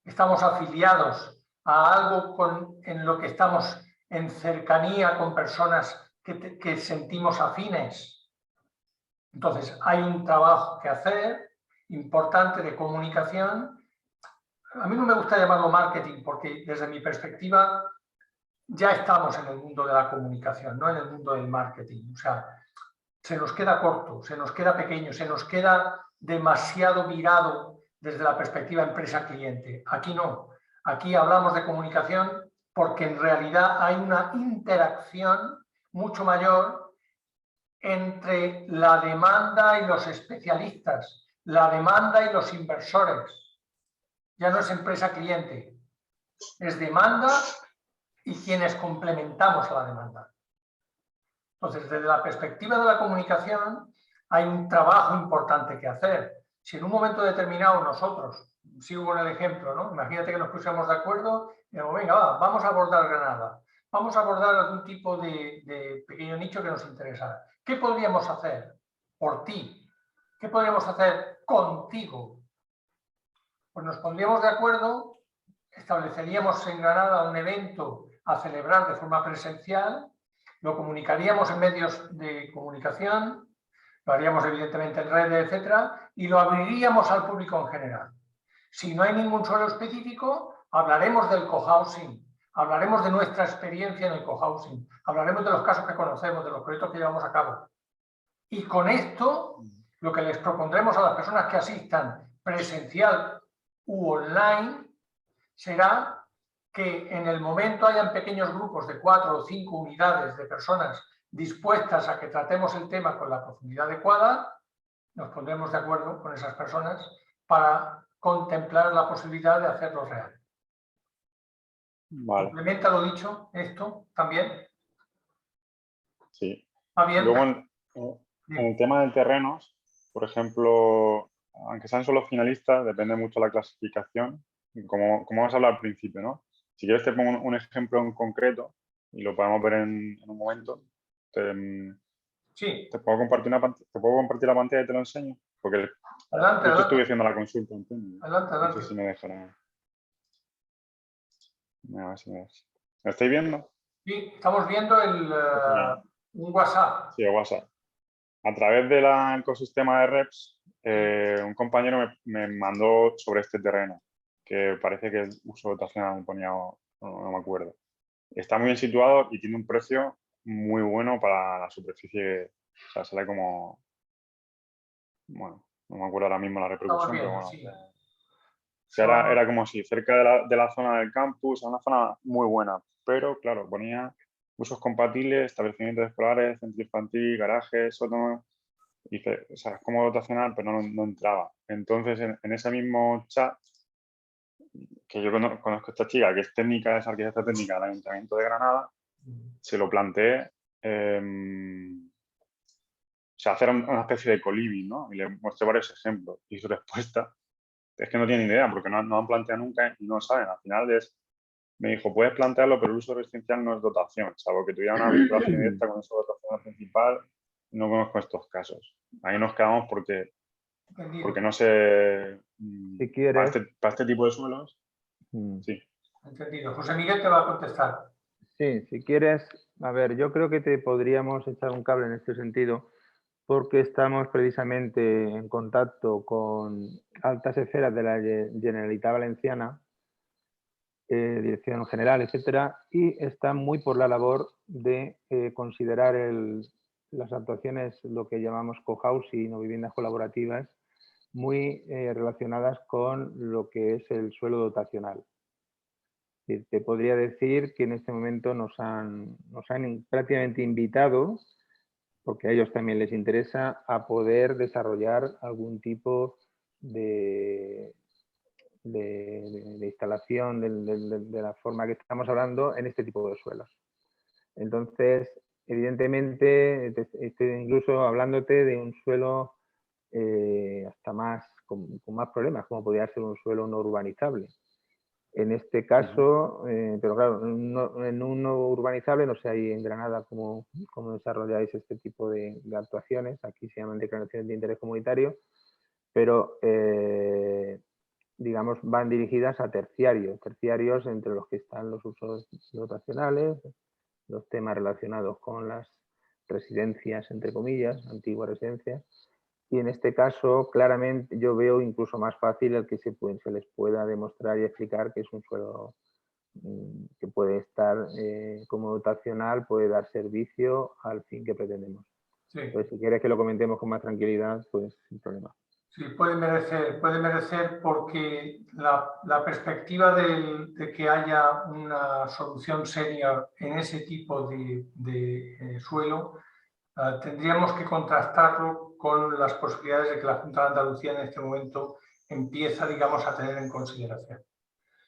Estamos afiliados a algo en lo que estamos en cercanía con personas que sentimos afines. Entonces, hay un trabajo que hacer importante de comunicación. A mí no me gusta llamarlo marketing porque desde mi perspectiva ya estamos en el mundo de la comunicación, no en el mundo del marketing. O sea, se nos queda corto, se nos queda pequeño, se nos queda demasiado mirado desde la perspectiva empresa-cliente. Aquí no. Aquí hablamos de comunicación porque en realidad hay una interacción mucho mayor entre la demanda y los especialistas, la demanda y los inversores. Ya no es empresa-cliente, es demanda y quienes complementamos la demanda. Entonces, desde la perspectiva de la comunicación, hay un trabajo importante que hacer. Si en un momento determinado nosotros, sigo con el ejemplo, ¿no? Imagínate que nos pusiéramos de acuerdo y digamos, venga, vamos a abordar Granada, vamos a abordar algún tipo de pequeño nicho que nos interesa. ¿Qué podríamos hacer por ti? ¿Qué podríamos hacer contigo? Pues nos pondríamos de acuerdo, estableceríamos en Granada un evento a celebrar de forma presencial, lo comunicaríamos en medios de comunicación, lo haríamos evidentemente en redes, etcétera, y lo abriríamos al público en general. Si no hay ningún suelo específico, hablaremos del cohousing, hablaremos de nuestra experiencia en el cohousing, hablaremos de los casos que conocemos, de los proyectos que llevamos a cabo. Y con esto, lo que les propondremos a las personas que asistan presencial u online será que en el momento hayan pequeños grupos de 4 o 5 unidades de personas dispuestas a que tratemos el tema con la profundidad adecuada, nos pondremos de acuerdo con esas personas para contemplar la posibilidad de hacerlo real. Vale. ¿Complementa lo dicho esto también? Sí. ¿Va bien? Luego, en el tema de terrenos, por ejemplo, aunque sean solo finalistas, depende mucho de la clasificación, como hemos hablado al principio, ¿no? Si quieres te pongo un ejemplo en concreto y lo podemos ver en un momento. Sí, ¿Te puedo compartir ¿te puedo compartir la pantalla y te lo enseño? Porque adelante, justo estuve adelante, haciendo la consulta, Antonio. adelante, No sé adelante. si me dejará. A ver si ¿me estáis viendo? Sí, estamos viendo un WhatsApp. Sí, el WhatsApp. A través del ecosistema de Reps, un compañero me mandó sobre este terreno, que parece que el uso dotacional me ponía, no me acuerdo. Está muy bien situado y tiene un precio muy bueno para la superficie. O sea, sale como, bueno, no me acuerdo ahora mismo la Estamos repercusión, pero viendo, bueno. sí. Que era como si cerca de la zona del campus, una zona muy buena, pero claro, ponía usos compatibles, establecimientos escolares, centro infantil, garajes, sótano, y o sea, es como dotacional, pero no entraba. Entonces, en ese mismo chat, que yo conozco a esta chica, que es técnica, es arquitecta técnica del Ayuntamiento de Granada, se lo planteé, o sea, hacer una especie de coliving, ¿no? Y le mostré varios ejemplos, y su respuesta es que no tiene ni idea, porque no han planteado nunca y no saben. Al final me dijo, puedes plantearlo, pero el uso residencial no es dotación. Salvo que tuviera una vinculación directa con esa dotación principal, no conozco estos casos. Ahí nos quedamos porque no sé, Si quieres, para este tipo de suelos, sí. Entendido. José Miguel te va a contestar. sí, si quieres, a ver, yo creo que te podríamos echar un cable en este sentido, porque estamos precisamente en contacto con altas esferas de la Generalitat Valenciana, Dirección General, etcétera, y están muy por la labor de considerar las actuaciones, lo que llamamos cohousing o viviendas colaborativas, muy relacionadas con lo que es el suelo dotacional. Te podría decir que en este momento nos han prácticamente invitado, porque a ellos también les interesa, a poder desarrollar algún tipo de instalación de la forma que estamos hablando en este tipo de suelos. Entonces, evidentemente, estoy incluso hablándote de un suelo hasta más con más problemas, como podría ser un suelo no urbanizable. En este caso, pero claro, en un no urbanizable, no sé ahí en Granada cómo desarrolláis este tipo de actuaciones, aquí se llaman declaraciones de interés comunitario, pero digamos van dirigidas a terciarios entre los que están los usos dotacionales, los temas relacionados con las residencias, entre comillas, antiguas residencias. Y en este caso, claramente, yo veo incluso más fácil el que se les pueda demostrar y explicar que es un suelo que puede estar como dotacional, puede dar servicio al fin que pretendemos. Sí. Entonces, si quieres que lo comentemos con más tranquilidad, pues sin problema. Sí, puede merecer porque la perspectiva de que haya una solución seria en ese tipo de suelo, tendríamos que contrastarlo con las posibilidades de que la Junta de Andalucía en este momento empieza, digamos, a tener en consideración.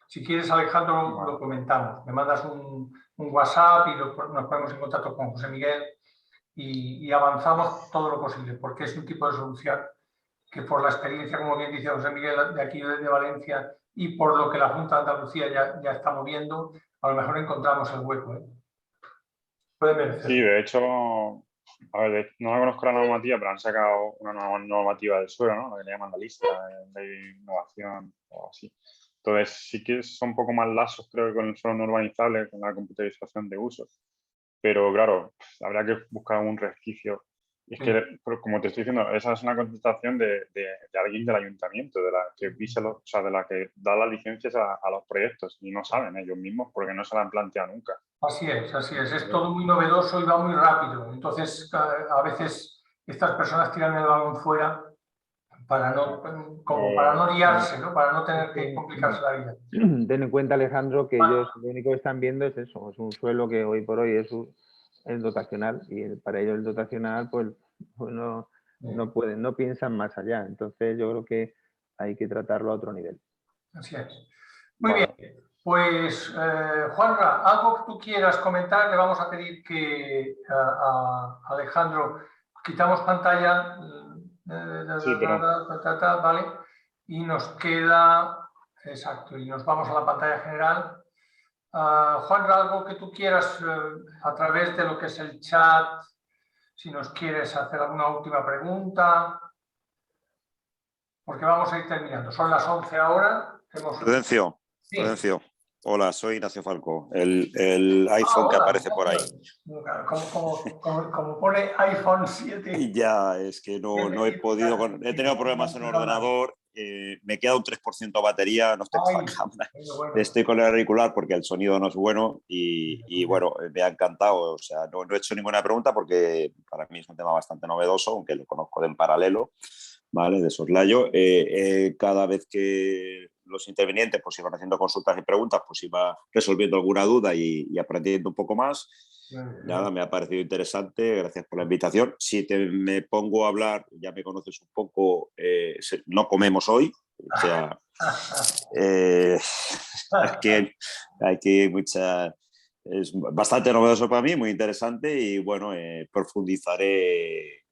Si quieres, Alejandro, lo comentamos. Me mandas un WhatsApp y nos ponemos en contacto con José Miguel y avanzamos todo lo posible, porque es un tipo de solución que por la experiencia, como bien dice José Miguel, de aquí de Valencia y por lo que la Junta de Andalucía ya está moviendo, a lo mejor encontramos el hueco. Puede merecer. Sí, de hecho, a ver, no la conozco la normativa, pero han sacado una nueva normativa del suelo, ¿no? Lo que le llaman la lista de innovación o así. Entonces, sí que son un poco más laxos, creo que con el suelo no urbanizable, con la computerización de usos. Pero claro, habrá que buscar un resquicio. Y es que, como te estoy diciendo, esa es una contestación de alguien del ayuntamiento, de la que o sea, de la que da las licencias a los proyectos y no saben ellos mismos porque no se la han planteado nunca. Así es. Es todo muy novedoso y va muy rápido. Entonces, a veces estas personas tiran el balón fuera para no liarse, ¿no? Para no tener que complicarse la vida. Ten en cuenta, Alejandro, que ellos lo único que están viendo es eso, es un suelo que hoy por hoy es dotacional y para ellos el dotacional pues no piensan más allá. Entonces yo creo que hay que tratarlo a otro nivel. Así es. Muy bien. Pues, Juanra, algo que tú quieras comentar, le vamos a pedir que a Alejandro quitamos pantalla, ¿vale? Y nos queda, exacto, y nos vamos a la pantalla general. Juan, algo que tú quieras a través de lo que es el chat, si nos quieres hacer alguna última pregunta, porque vamos a ir terminando. Son las 11 ahora. Prudencio, Sí. Prudencio. Hola, soy Ignacio Falco. El iPhone que Hola, aparece por ahí. Como pone iPhone 7. Ya, es que no he podido. He tenido problemas en el ordenador. Me queda un 3% de batería. No tengo la cámara. Bueno. Estoy con el auricular porque el sonido no es bueno. Y bueno, me ha encantado. O sea, no he hecho ninguna pregunta porque para mí es un tema bastante novedoso, aunque lo conozco de en paralelo, ¿vale? De soslayo. Cada vez que los intervinientes pues iban haciendo consultas y preguntas, pues iba resolviendo alguna duda y aprendiendo un poco más. Nada, me ha parecido interesante, gracias por la invitación. Si me pongo a hablar, ya me conoces un poco, no comemos hoy, o sea, aquí es bastante novedoso para mí, muy interesante y bueno, profundizaré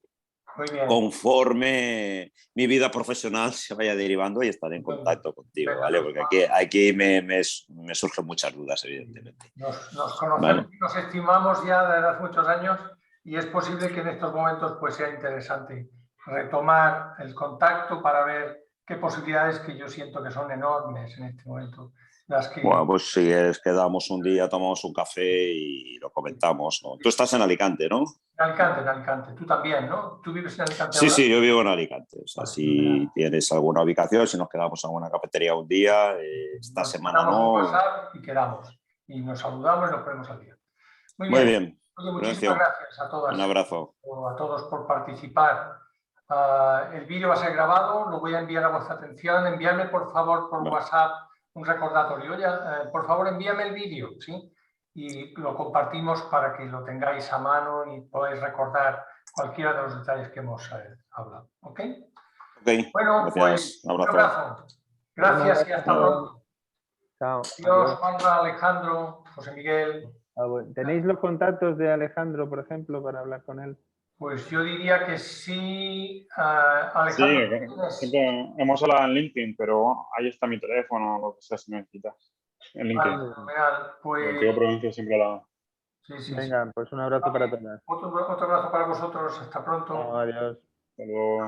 conforme mi vida profesional se vaya derivando y estaré en contacto contigo, ¿vale? Porque aquí me surgen muchas dudas, evidentemente. Nos conocemos, ¿vale? y nos estimamos ya desde hace muchos años y es posible que en estos momentos pues sea interesante retomar el contacto para ver qué posibilidades, que yo siento que son enormes en este momento. Bueno, pues si es, quedamos un día, tomamos un café y lo comentamos, ¿no? Tú estás en Alicante, ¿no? En Alicante. Tú también, ¿no? ¿Tú vives en Alicante Sí, ahora? sí, yo vivo en Alicante. O sea, si tienes alguna ubicación, si nos quedamos en alguna cafetería un día, esta semana no. Nos WhatsApp y quedamos. Y nos saludamos y nos ponemos al día. Muy bien. Oye, muchísimas gracias a todas. Un abrazo. A todos por participar. El vídeo va a ser grabado, lo voy a enviar a vuestra atención. Enviadme, por favor, por WhatsApp un recordatorio. Oye, por favor, envíame el vídeo, ¿sí? Y lo compartimos para que lo tengáis a mano y podáis recordar cualquiera de los detalles que hemos hablado. ¿Ok? Bueno, gracias. pues un abrazo. Gracias y hasta pronto. Chao. Adiós, Juanra, Alejandro, José Miguel. ¿Tenéis los contactos de Alejandro, por ejemplo, para hablar con él? Pues yo diría que sí. Alejandro, sí, hemos hablado en LinkedIn, pero ahí está mi teléfono, lo que sea, si necesitas. En LinkedIn. Pues... Contigo Prudencio siempre la... Sí. Venga, pues un abrazo para todas. Otro abrazo para vosotros. Hasta pronto. Adiós. Hasta luego.